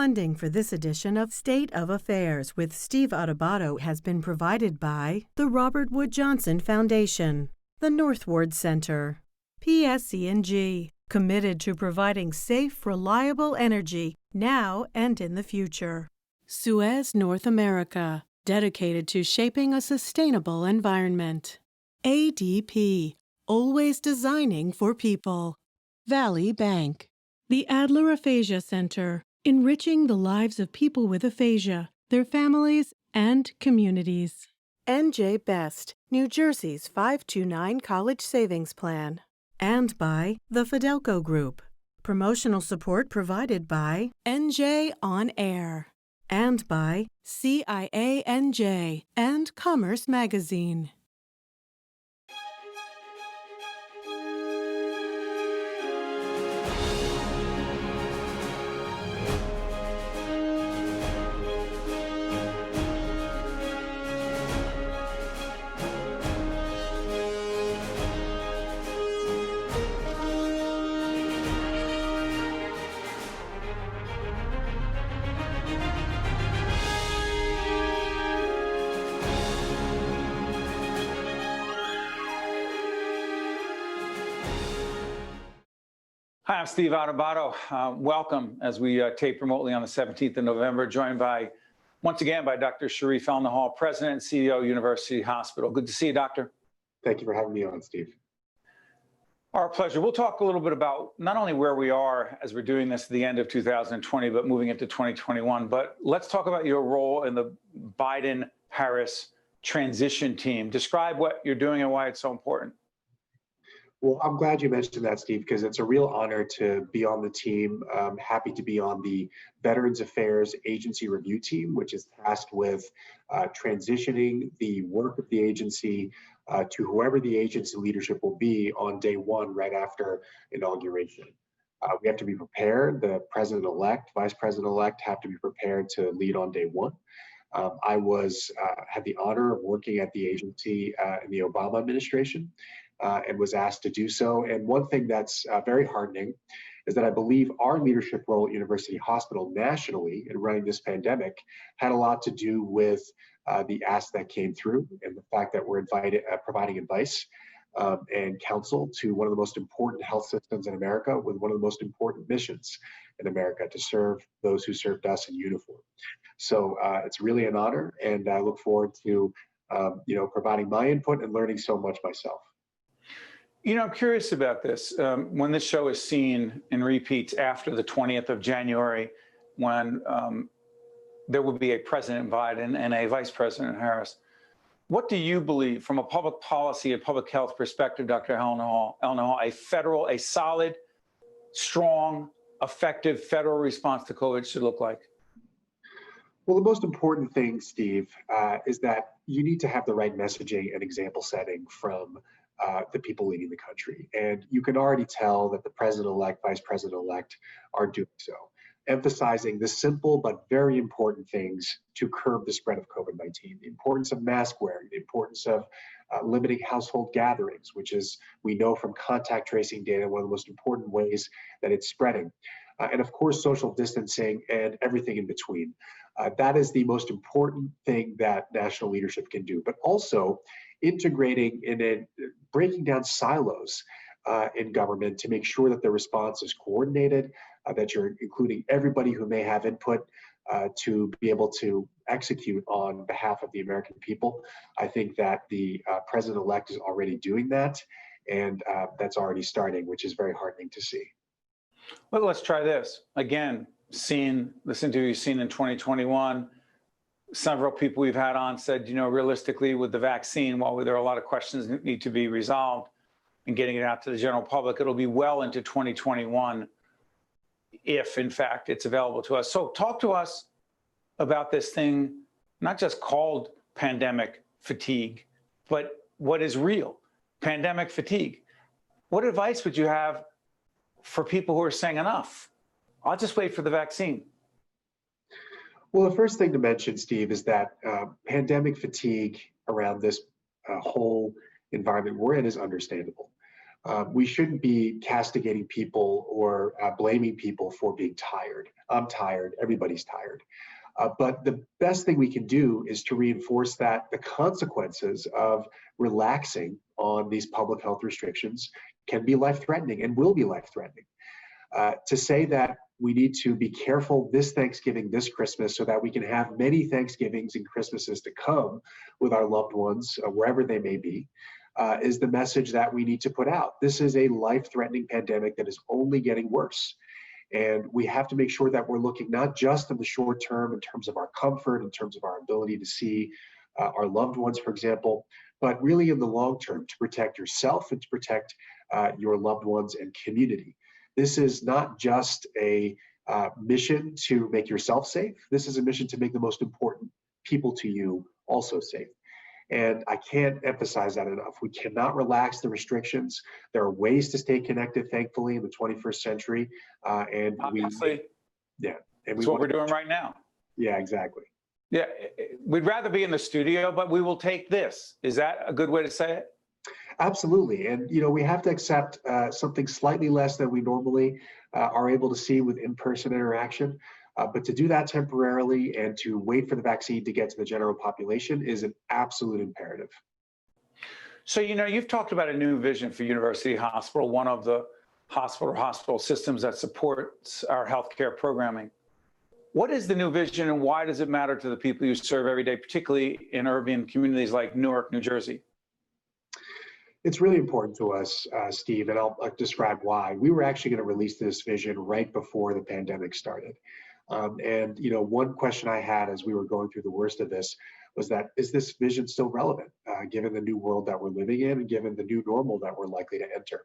Funding for this edition of State of Affairs with Steve Adubato has been provided by the Robert Wood Johnson Foundation, the Northward Center, PSE&G, committed to providing safe, reliable energy now and in the future. Suez North America, dedicated to shaping a sustainable environment. ADP, always designing for people. Valley Bank. The Adler Aphasia Center, enriching the lives of people with aphasia, their families, and communities. NJ Best, New Jersey's 529 College Savings Plan. And by the Fidelco Group. Promotional support provided by NJ On Air. And by CIANJ and Commerce Magazine. Hi, I'm Steve Adubato. Welcome as we tape remotely on the 17th of November, joined once again by Dr. Shereef Elnahal, President and CEO, University Hospital. Good to see you, Doctor. Thank you for having me on, Steve. Our pleasure. We'll talk a little bit about not only where we are as we're doing this at the end of 2020, but moving into 2021. But let's talk about your role in the Biden-Harris transition team. Describe what you're doing and why it's so important. Well, I'm glad you mentioned that, Steve, because it's a real honor to be on the team. I'm happy to be on the Veterans Affairs Agency Review Team, which is tasked with transitioning the work of the agency to whoever the agency leadership will be on day one, right after inauguration. We have to be prepared. The president-elect, vice president-elect have to be prepared to lead on day one. I had the honor of working at the agency in the Obama administration. And was asked to do so. And one thing that's very heartening is that I believe our leadership role at University Hospital nationally in running this pandemic had a lot to do with the ask that came through and the fact that we're providing advice and counsel to one of the most important health systems in America with one of the most important missions in America to serve those who served us in uniform. So it's really an honor, and I look forward to providing my input and learning so much myself. You know, I'm curious about this. When this show is seen in repeats after the 20th of January, when there will be a President Biden and a Vice President Harris, what do you believe from a public policy and public health perspective, Dr. Elnahal, a solid, strong, effective federal response to COVID should look like? Well, the most important thing, Steve, is that you need to have the right messaging and example setting from the people leading the country. And you can already tell that the president-elect, vice president-elect are doing so, emphasizing the simple but very important things to curb the spread of COVID-19, the importance of mask wearing, the importance of limiting household gatherings, which is, we know from contact tracing data, one of the most important ways that it's spreading. And of course, social distancing and everything in between. That is the most important thing that national leadership can do, but also integrating breaking down silos in government to make sure that the response is coordinated, that you're including everybody who may have input to be able to execute on behalf of the American people. I think that the president-elect is already doing that, and that's already starting, which is very heartening to see. Well, let's try this. Again, this interview you've seen in 2021, several people we've had on said, realistically with the vaccine, while there are a lot of questions that need to be resolved in getting it out to the general public, it'll be well into 2021 if, in fact, it's available to us. So talk to us about this thing, not just called pandemic fatigue, but what is real, pandemic fatigue. What advice would you have for people who are saying enough? I'll just wait for the vaccine. Well, the first thing to mention, Steve, is that pandemic fatigue around this whole environment we're in is understandable. We shouldn't be castigating people or blaming people for being tired. I'm tired, everybody's tired. But the best thing we can do is to reinforce that the consequences of relaxing on these public health restrictions can be life-threatening and will be life-threatening. To say that we need to be careful this Thanksgiving, this Christmas, so that we can have many Thanksgivings and Christmases to come with our loved ones, wherever they may be, is the message that we need to put out. This is a life-threatening pandemic that is only getting worse. And we have to make sure that we're looking not just in the short term in terms of our comfort, in terms of our ability to see our loved ones, for example, but really in the long term to protect yourself and to protect your loved ones and community. This is not just a mission to make yourself safe. This is a mission to make the most important people to you also safe. And I can't emphasize that enough. We cannot relax the restrictions. There are ways to stay connected, thankfully, in the 21st century. And obviously, that's what we're doing right now. Yeah, exactly. Yeah, we'd rather be in the studio, but we will take this. Is that a good way to say it? Absolutely. And, we have to accept something slightly less than we normally are able to see with in-person interaction. But to do that temporarily and to wait for the vaccine to get to the general population is an absolute imperative. So, you've talked about a new vision for University Hospital, one of the hospital systems that supports our healthcare programming. What is the new vision and why does it matter to the people you serve every day, particularly in urban communities like Newark, New Jersey? It's really important to us, Steve, and I'll describe why. We were actually going to release this vision right before the pandemic started. And one question I had as we were going through the worst of this was that, is this vision still relevant, given the new world that we're living in and given the new normal that we're likely to enter?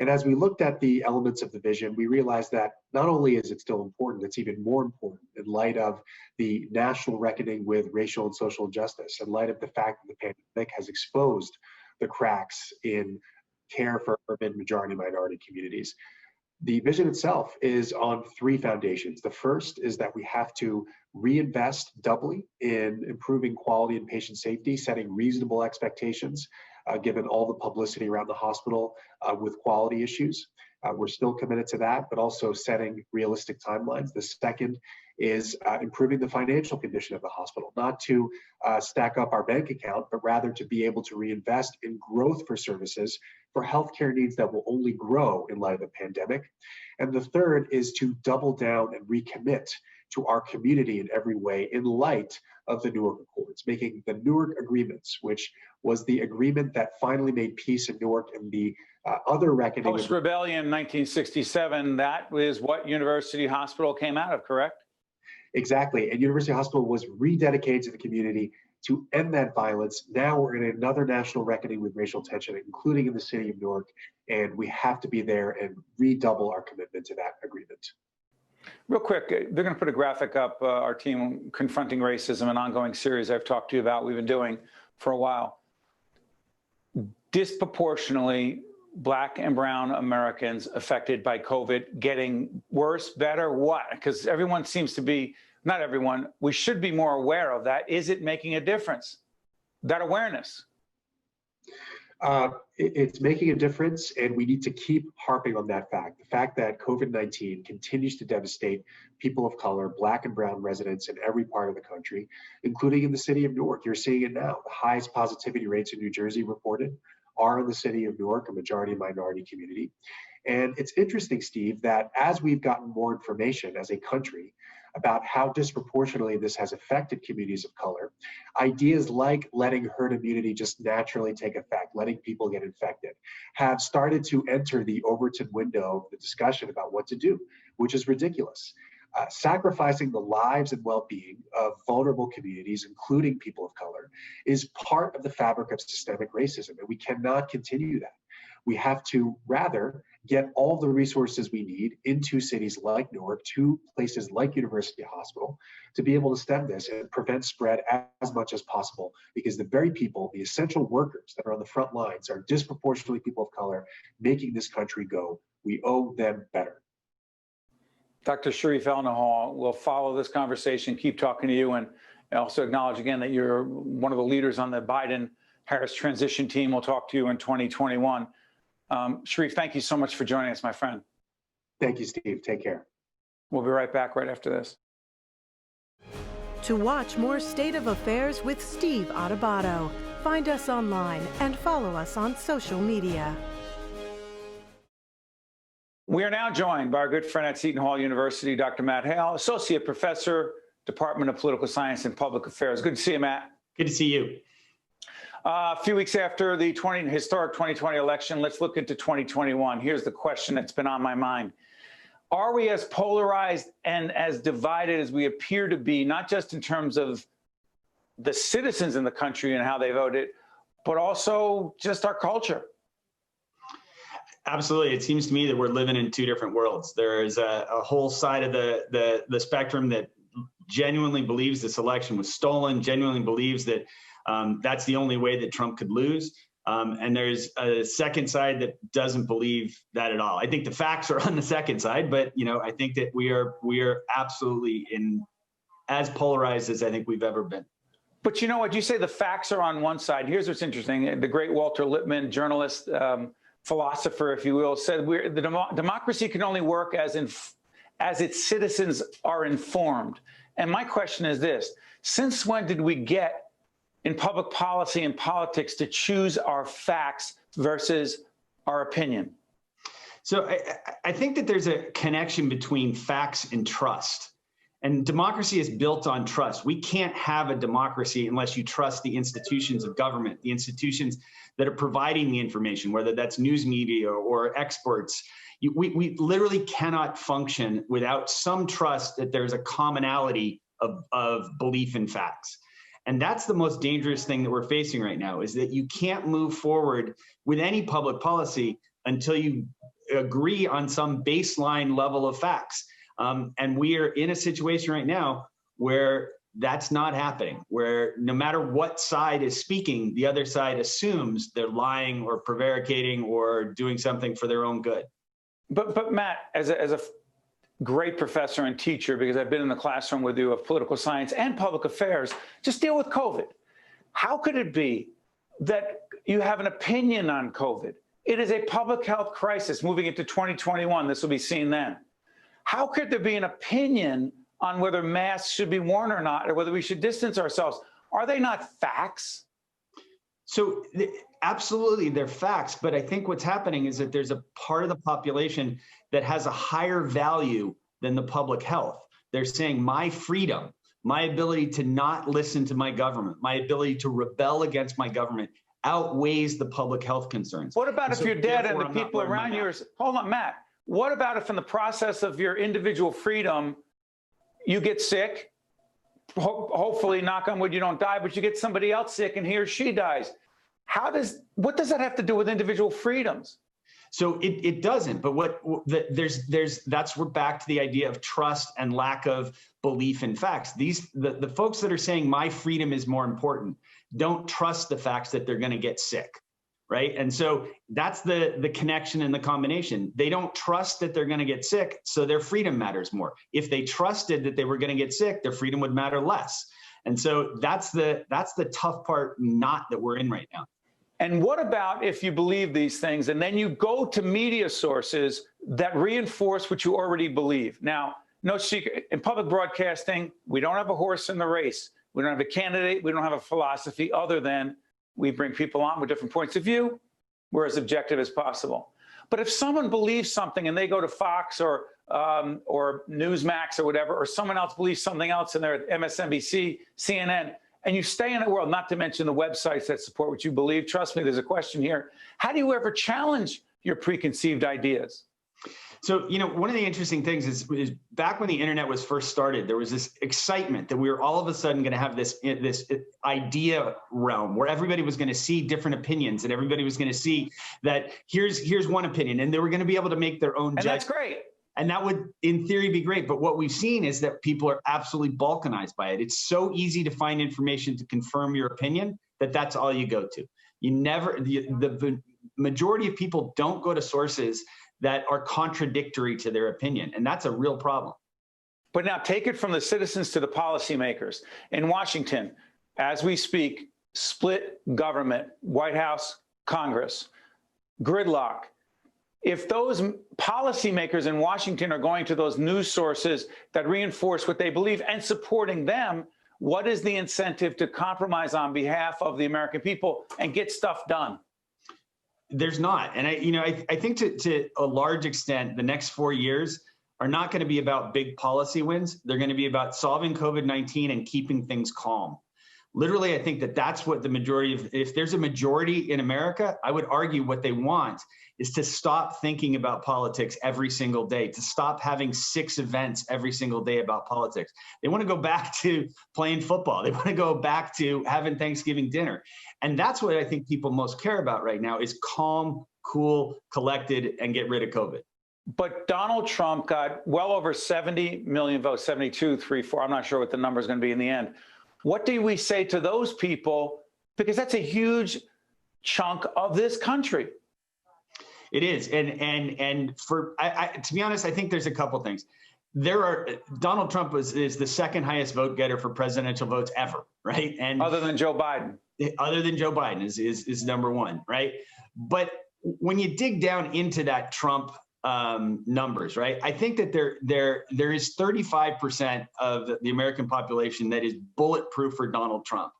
And as we looked at the elements of the vision, we realized that not only is it still important, it's even more important in light of the national reckoning with racial and social justice, in light of the fact that the pandemic has exposed the cracks in care for urban majority minority communities. The vision itself is on three foundations. The first is that we have to reinvest doubly in improving quality and patient safety, setting reasonable expectations, given all the publicity around the hospital with quality issues. We're still committed to that, but also setting realistic timelines. The second is improving the financial condition of the hospital, not to stack up our bank account, but rather to be able to reinvest in growth for services for healthcare needs that will only grow in light of the pandemic. And the third is to double down and recommit to our community in every way in light of the Newark Accords, making the Newark Agreements, which was the agreement that finally made peace in Newark and the other reckoning. Post-rebellion 1967, that is what University Hospital came out of, correct? Exactly, and University Hospital was rededicated to the community to end that violence. Now we're in another national reckoning with racial tension, including in the city of Newark, and we have to be there and redouble our commitment to that agreement. Real quick, they're going to put a graphic up, our team confronting racism, an ongoing series I've talked to you about, we've been doing for a while. Disproportionately, Black and brown Americans affected by COVID getting worse, better, what? Because everyone seems to be, not everyone, we should be more aware of that. Is it making a difference? That awareness. It's making a difference, and we need to keep harping on that fact. The fact that COVID-19 continues to devastate people of color, Black and brown residents in every part of the country, including in the city of Newark. You're seeing it now. The highest positivity rates in New Jersey reported are in the city of Newark, a majority minority community. And it's interesting, Steve, that as we've gotten more information as a country about how disproportionately this has affected communities of color, ideas like letting herd immunity just naturally take effect, letting people get infected, have started to enter the Overton window of the discussion about what to do, which is ridiculous. Sacrificing the lives and well-being of vulnerable communities, including people of color, is part of the fabric of systemic racism, and we cannot continue that. We have to rather get all the resources we need into cities like Newark, to places like University Hospital, to be able to stem this and prevent spread as much as possible, because the very people, the essential workers that are on the front lines are disproportionately people of color making this country go. We owe them better. Dr. Shereef Elnahal, will follow this conversation, keep talking to you, and also acknowledge again that you're one of the leaders on the Biden-Harris transition team. We'll talk to you in 2021. Shereef, thank you so much for joining us, my friend. Thank you, Steve. Take care. We'll be right back right after this. To watch more State of Affairs with Steve Adubato, find us online and follow us on social media. We are now joined by our good friend at Seton Hall University, Dr. Matt Hale, Associate Professor, Department of Political Science and Public Affairs. Good to see you, Matt. Good to see you. A few weeks after the historic 2020 election, let's look into 2021. Here's the question that's been on my mind. Are we as polarized and as divided as we appear to be, not just in terms of the citizens in the country and how they voted, but also just our culture? Absolutely. It seems to me that we're living in two different worlds. There is a whole side of the spectrum that genuinely believes this election was stolen, genuinely believes that that's the only way that Trump could lose. And there's a second side that doesn't believe that at all. I think the facts are on the second side, but I think that we are absolutely as polarized as I think we've ever been. But you know what? You say the facts are on one side. Here's what's interesting. The great Walter Lippmann, journalist, philosopher, if you will, said democracy can only work as its citizens are informed. And my question is this: since when did we get in public policy and politics to choose our facts versus our opinion? So I think that there's a connection between facts and trust. And democracy is built on trust. We can't have a democracy unless you trust the institutions of government, the institutions that are providing the information, whether that's news media or experts. We literally cannot function without some trust that there's a commonality of belief in facts. And that's the most dangerous thing that we're facing right now, is that you can't move forward with any public policy until you agree on some baseline level of facts. And we are in a situation right now where that's not happening, where no matter what side is speaking, the other side assumes they're lying or prevaricating or doing something for their own good. But Matt, as a great professor and teacher, because I've been in the classroom with you of political science and public affairs, just deal with COVID. How could it be that you have an opinion on COVID? It is a public health crisis moving into 2021. This will be seen then. How could there be an opinion on whether masks should be worn or not, or whether we should distance ourselves? Are they not facts? So absolutely, they're facts. But I think what's happening is that there's a part of the population that has a higher value than the public health. They're saying my freedom, my ability to not listen to my government, my ability to rebel against my government outweighs the public health concerns. What about if you're dead and the people around you are, hold on, Matt. What about if in the process of your individual freedom, you get sick, hopefully, knock on wood, you don't die, but you get somebody else sick and he or she dies? What does that have to do with individual freedoms? So it doesn't, but we're back to the idea of trust and lack of belief in facts. The folks that are saying my freedom is more important don't trust the facts that they're going to get sick, right? And so that's the connection and the combination. They don't trust that they're going to get sick, so their freedom matters more. If they trusted that they were going to get sick, their freedom would matter less. And so that's the tough part that we're in right now. And what about if you believe these things and then you go to media sources that reinforce what you already believe? Now, no secret, in public broadcasting, we don't have a horse in the race. We don't have a candidate. We don't have a philosophy other than we bring people on with different points of view. We're as objective as possible. But if someone believes something and they go to Fox or Newsmax or whatever, or someone else believes something else and they're at MSNBC, CNN, and you stay in that world, not to mention the websites that support what you believe. Trust me, there's a question here. How do you ever challenge your preconceived ideas? So, one of the interesting things is back when the internet was first started, there was this excitement that we were all of a sudden going to have this idea realm where everybody was going to see different opinions and everybody was going to see that here's one opinion and they were going to be able to make their own judgment. And that's great. And that would, in theory, be great. But what we've seen is that people are absolutely balkanized by it. It's so easy to find information to confirm your opinion that's all you go to. The majority of people don't go to sources that are contradictory to their opinion. And that's a real problem. But now take it from the citizens to the policymakers. In Washington, as we speak, split government, White House, Congress, gridlock, if those policymakers in Washington are going to those news sources that reinforce what they believe and supporting them, what is the incentive to compromise on behalf of the American people and get stuff done? There's not. And I think to a large extent, the next 4 years are not going to be about big policy wins. They're going to be about solving COVID-19 and keeping things calm. Literally, I think that that's what the majority of, if there's a majority in America, I would argue what they want is to stop thinking about politics every single day, to stop having 6 events every single day about politics. They want to go back to playing football. They want to go back to having Thanksgiving dinner. And that's what I think people most care about right now is calm, cool, collected, and get rid of COVID. But Donald Trump got well over 70 million votes, 72, 3, 4. I'm not sure what the number is going to be in the end. What do we say to those people? Because that's a huge chunk of this country. It is. And to be honest, I think there's a couple things. Donald Trump is the second highest vote getter for presidential votes ever, right? And other than Joe Biden. Other than Joe Biden is number one, right? But when you dig down into that Trump numbers, right? I think that there is 35% of the American population that is bulletproof for Donald Trump.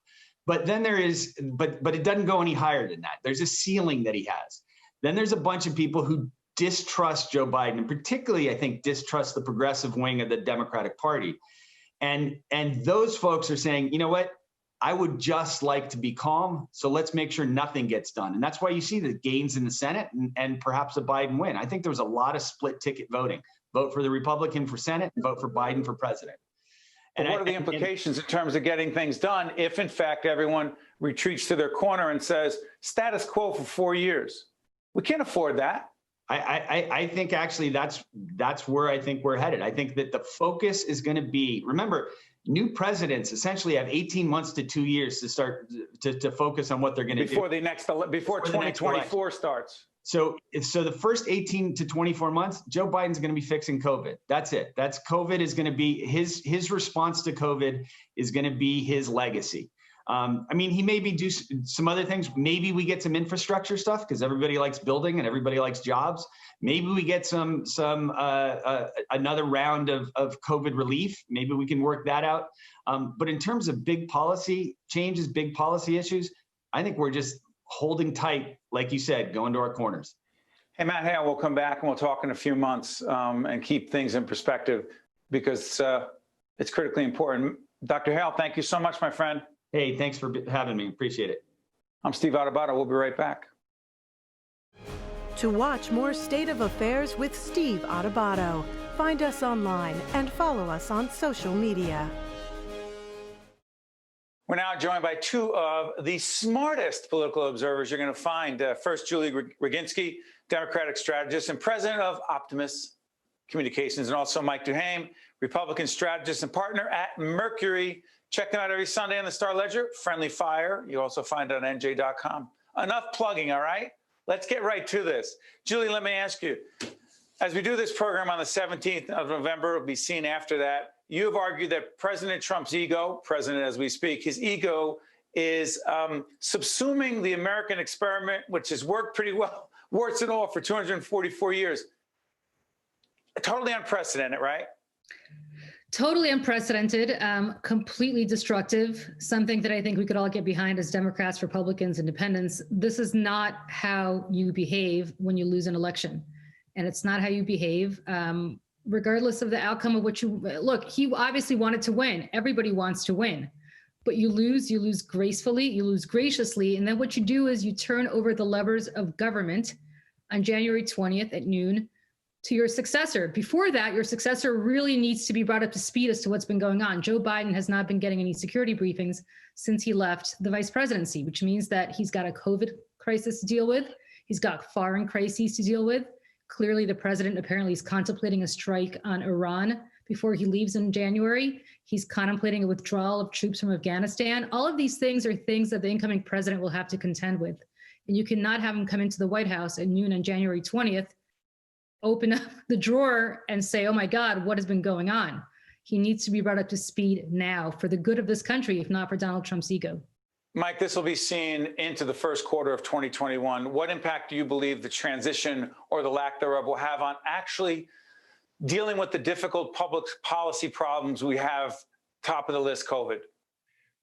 But then but it doesn't go any higher than that. There's a ceiling that he has. Then there's a bunch of people who distrust Joe Biden, and particularly, I think, distrust the progressive wing of the Democratic Party. And those folks are saying, you know what? I would just like to be calm, so let's make sure nothing gets done. And that's why you see the gains in the Senate and perhaps a Biden win. I think there was a lot of split ticket voting. Vote for the Republican for Senate and vote for Biden for president. And what are the implications in terms of getting things done if, in fact, everyone retreats to their corner and says, status quo for 4 years? We can't afford that. I think actually that's where I think we're headed. I think that the focus is going to be, remember, new presidents essentially have 18 months to 2 years to start to focus on what they're going to do. Before 2024 starts. So the first 18 to 24 months, Joe Biden's going to be fixing COVID. That's it. That's COVID is going to be his response to COVID is going to be his legacy. I mean, he maybe do some other things. Maybe we get some infrastructure stuff because everybody likes building and everybody likes jobs. Maybe we get another round of COVID relief. Maybe we can work that out. But in terms of big policy changes, big policy issues, I think we're just holding tight, like you said, going to our corners. Hey, Matt Hale, we'll come back and we'll talk in a few months and keep things in perspective because it's critically important. Dr. Hale, thank you so much, my friend. Hey, thanks for having me. Appreciate it. I'm Steve Adubato. We'll be right back. To watch more State of Affairs with Steve Adubato, find us online and follow us on social media. We're now joined by 2 of the smartest political observers you're going to find. First, Julie Roginsky, Democratic strategist and president of Optimus Communications, and also Mike DuHaime, Republican strategist and partner at Mercury. Check them out every Sunday on the Star Ledger, Friendly Fire. You also find it on NJ.com. Enough plugging, all right? Let's get right to this. Julie, let me ask you, as we do this program on the 17th of November, it'll be seen after that, you have argued that President Trump's ego, president as we speak, his ego is subsuming the American experiment, which has worked pretty well, warts and all, for 244 years. Totally unprecedented, right? Totally unprecedented, completely destructive, something that I think we could all get behind as Democrats, Republicans, Independents. This is not how you behave when you lose an election. And it's not how you behave, regardless of the outcome of what you, look, he obviously wanted to win. Everybody wants to win. But you lose gracefully, you lose graciously. And then what you do is you turn over the levers of government on January 20th at noon to your successor. Before that, your successor really needs to be brought up to speed as to what's been going on. Joe Biden has not been getting any security briefings since he left the vice presidency, which means that he's got a COVID crisis to deal with. He's got foreign crises to deal with. Clearly, the president apparently is contemplating a strike on Iran before he leaves in January. He's contemplating a withdrawal of troops from Afghanistan. All of these things are things that the incoming president will have to contend with. And you cannot have him come into the White House at noon on January 20th, open up the drawer and say, oh my God, what has been going on? He needs to be brought up to speed now for the good of this country, if not for Donald Trump's ego. Mike, this will be seen into the first quarter of 2021. What impact do you believe the transition or the lack thereof will have on actually dealing with the difficult public policy problems we have, top of the list, COVID?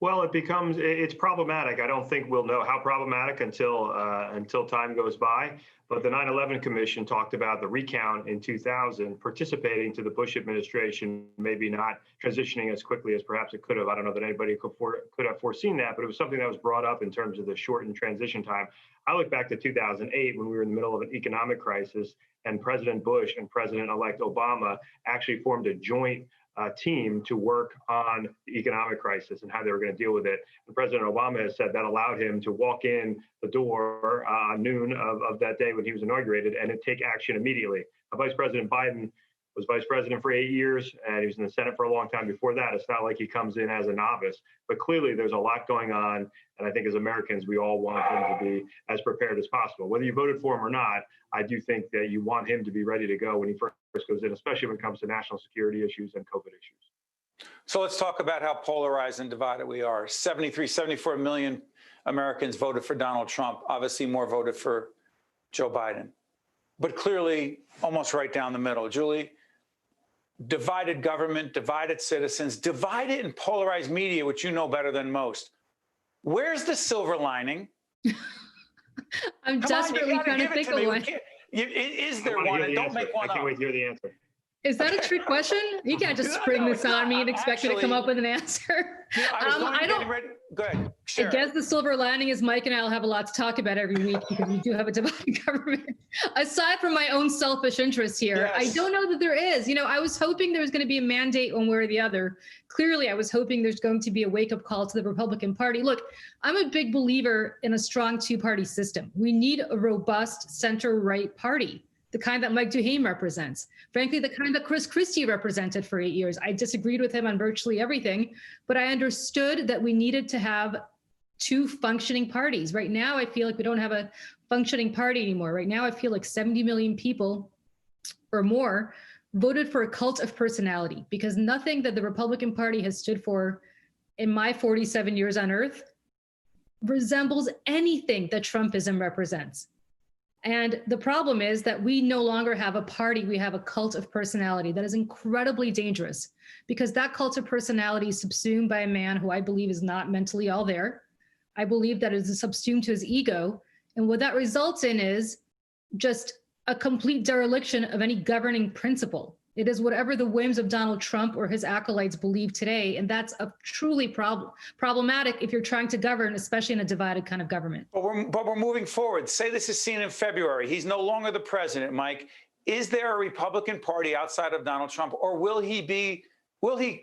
Well, it's problematic. I don't think we'll know how problematic until time goes by. But the 9/11 Commission talked about the recount in 2000 participating to the Bush administration, maybe not transitioning as quickly as perhaps it could have. I don't know that anybody could have foreseen that, but it was something that was brought up in terms of the shortened transition time. I look back to 2008 when we were in the middle of an economic crisis, and President Bush and President-elect Obama actually formed a joint team to work on the economic crisis and how they were going to deal with it. And President Obama has said that allowed him to walk in the door noon of that day when he was inaugurated and take action immediately. Vice President Biden was vice president for 8 years, and he was in the Senate for a long time before that. It's not like he comes in as a novice, but clearly there's a lot going on. And I think as Americans, we all want him to be as prepared as possible. Whether you voted for him or not, I do think that you want him to be ready to go when he first goes in, especially when it comes to national security issues and COVID issues. So let's talk about how polarized and divided we are. 74 million Americans voted for Donald Trump. Obviously, more voted for Joe Biden. But clearly, almost right down the middle. Julie, divided government, divided citizens, divided and polarized media, which you know better than most. Where's the silver lining? I'm desperately trying to think of one. Is there one? And don't make one up. I can't wait to hear the answer. Is that a trick question? You can't just spring this on me and expect me to come up with an answer. I don't. Go ahead. I guess the silver lining is Mike and I will have a lot to talk about every week because we do have a divided government. Aside from my own selfish interests here, yes. I don't know that there is. You know, I was hoping there was going to be a mandate one way or the other. Clearly, I was hoping there's going to be a wake-up call to the Republican Party. Look, I'm a big believer in a strong two-party system. We need a robust center-right party, the kind that Mike DuHaime represents. Frankly, the kind that Chris Christie represented for 8 years. I disagreed with him on virtually everything, but I understood that we needed to have two functioning parties. Right now, I feel like we don't have a functioning party anymore. Right now, I feel like 70 million people or more voted for a cult of personality because nothing that the Republican Party has stood for in my 47 years on Earth resembles anything that Trumpism represents. And the problem is that we no longer have a party, we have a cult of personality that is incredibly dangerous because that cult of personality is subsumed by a man who I believe is not mentally all there. I believe that it is subsumed to his ego. And what that results in is just a complete dereliction of any governing principle. It is whatever the whims of Donald Trump or his acolytes believe today. And that's a truly problematic if you're trying to govern, especially in a divided kind of government. But we're moving forward. Say this is seen in February. He's no longer the president, Mike. Is there a Republican Party outside of Donald Trump, or will he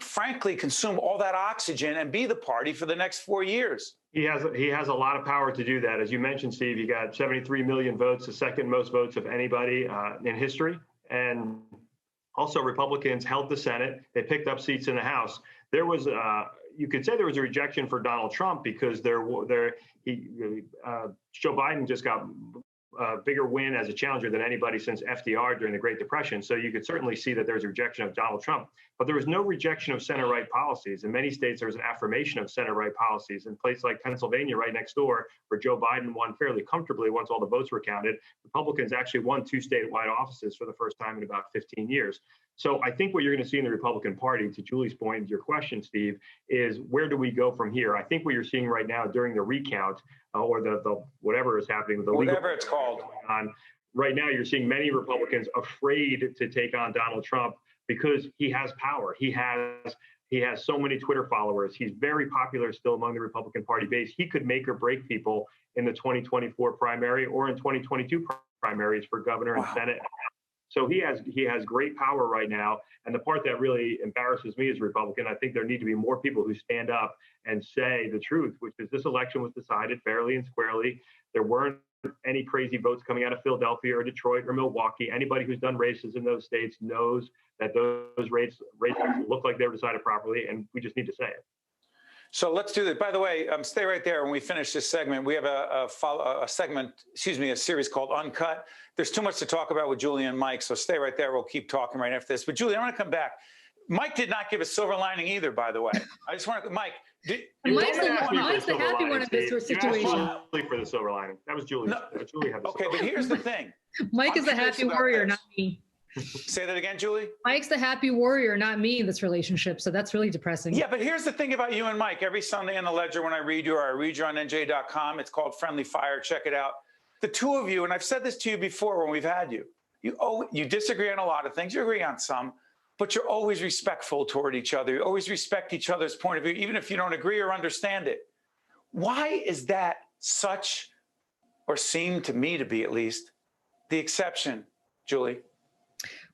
frankly consume all that oxygen and be the party for the next 4 years? He has a lot of power to do that. As you mentioned, Steve, he got 73 million votes, the second most votes of anybody in history. And also, Republicans held the Senate. They picked up seats in the House. There was, you could say there was a rejection for Donald Trump because Joe Biden just got a bigger win as a challenger than anybody since FDR during the Great Depression. So you could certainly see that there's a rejection of Donald Trump. But there was no rejection of center-right policies. In many states, there was an affirmation of center-right policies. In places like Pennsylvania, right next door, where Joe Biden won fairly comfortably once all the votes were counted, Republicans actually won 2 statewide offices for the first time in about 15 years. So I think what you're going to see in the Republican Party, to Julie's point, and your question, Steve, is where do we go from here? I think what you're seeing right now during the recount or the whatever is happening with the whatever it's called on right now, you're seeing many Republicans afraid to take on Donald Trump because he has power. He has so many Twitter followers. He's very popular still among the Republican Party base. He could make or break people in the 2024 primary or in 2022 primaries for governor and Senate. So he has great power right now. And the part that really embarrasses me as a Republican, I think there need to be more people who stand up and say the truth, which is this election was decided fairly and squarely. There weren't any crazy votes coming out of Philadelphia or Detroit or Milwaukee. Anybody who's done races in those states knows that those races look like they were decided properly, and we just need to say it. So let's do that. By the way, stay right there. When we finish this segment, we have a series called Uncut. There's too much to talk about with Julie and Mike, so stay right there. We'll keep talking right after this. But Julie, I want to come back. Mike did not give a silver lining either, by the way. I just want to, Mike, Mike's the silver happy lining, one of this Steve. situation. You asked Julie for the silver lining. That was Julie's. No. Julie had the Okay, silver but here's the thing. Mike is the curious happy about warrior, this. not me. Say that again, Julie? Mike's the happy warrior, not me in this relationship. So that's really depressing. Yeah, but here's the thing about you and Mike. Every Sunday in the Ledger when I read you, or I read you on NJ.com, it's called Friendly Fire. Check it out. The two of you, and I've said this to you before when we've had you, you disagree on a lot of things. You agree on some, but you're always respectful toward each other. You always respect each other's point of view, even if you don't agree or understand it. Why is that such, or seem to me to be at least, the exception, Julie?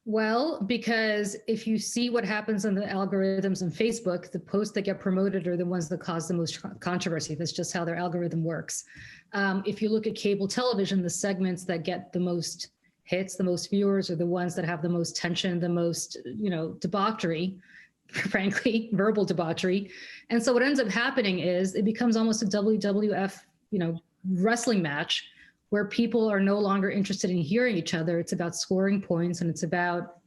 Well, because if you see what happens on the algorithms on Facebook, the posts that get promoted are the ones that cause the most controversy. That's just how their algorithm works. If you look at cable television, the segments that get the most hits, the most viewers, are the ones that have the most tension, the most, debauchery, frankly, verbal debauchery. And so what ends up happening is it becomes almost a WWF, wrestling match, where people are no longer interested in hearing each other. It's about scoring points, and it's about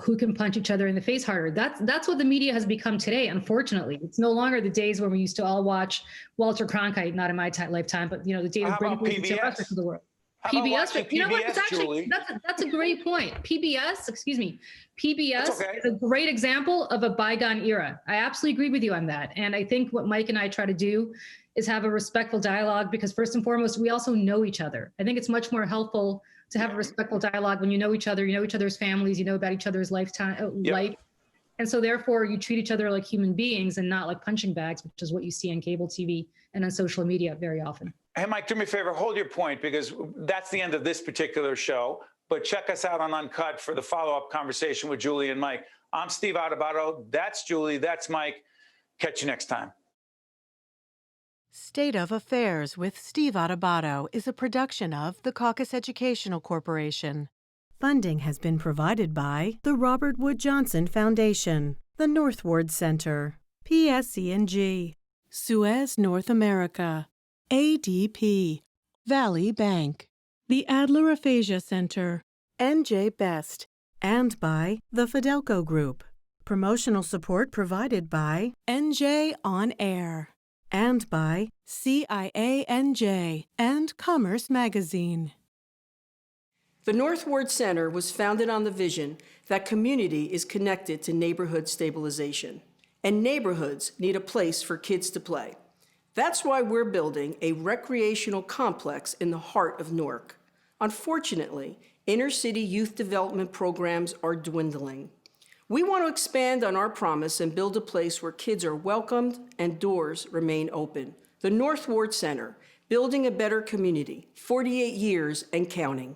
who can punch each other in the face harder. That's what the media has become today, unfortunately. It's no longer the days when we used to all watch Walter Cronkite, not in my lifetime, but the David Brinkley and Sylvester of the world. PBS, you know what? It's actually, that's a great point. PBS is a great example of a bygone era. I absolutely agree with you on that. And I think what Mike and I try to do is have a respectful dialogue, because first and foremost, we also know each other. I think it's much more helpful to have a respectful dialogue when you know each other, you know each other's families, you know about each other's life. And so therefore you treat each other like human beings and not like punching bags, which is what you see on cable TV and on social media very often. Hey, Mike, do me a favor, hold your point, because that's the end of this particular show. But check us out on Uncut for the follow-up conversation with Julie and Mike. I'm Steve Adubato. That's Julie. That's Mike. Catch you next time. State of Affairs with Steve Adubato is a production of the Caucus Educational Corporation. Funding has been provided by the Robert Wood Johnson Foundation, the North Ward Center, PSE&G, Suez North America, ADP, Valley Bank, the Adler Aphasia Center, NJ Best, and by the Fidelco Group. Promotional support provided by NJ On Air, and by CIANJ and Commerce Magazine. The North Ward Center was founded on the vision that community is connected to neighborhood stabilization, and neighborhoods need a place for kids to play. That's why we're building a recreational complex in the heart of Newark. Unfortunately, inner-city youth development programs are dwindling. We want to expand on our promise and build a place where kids are welcomed and doors remain open. The North Ward Center, building a better community, 48 years and counting.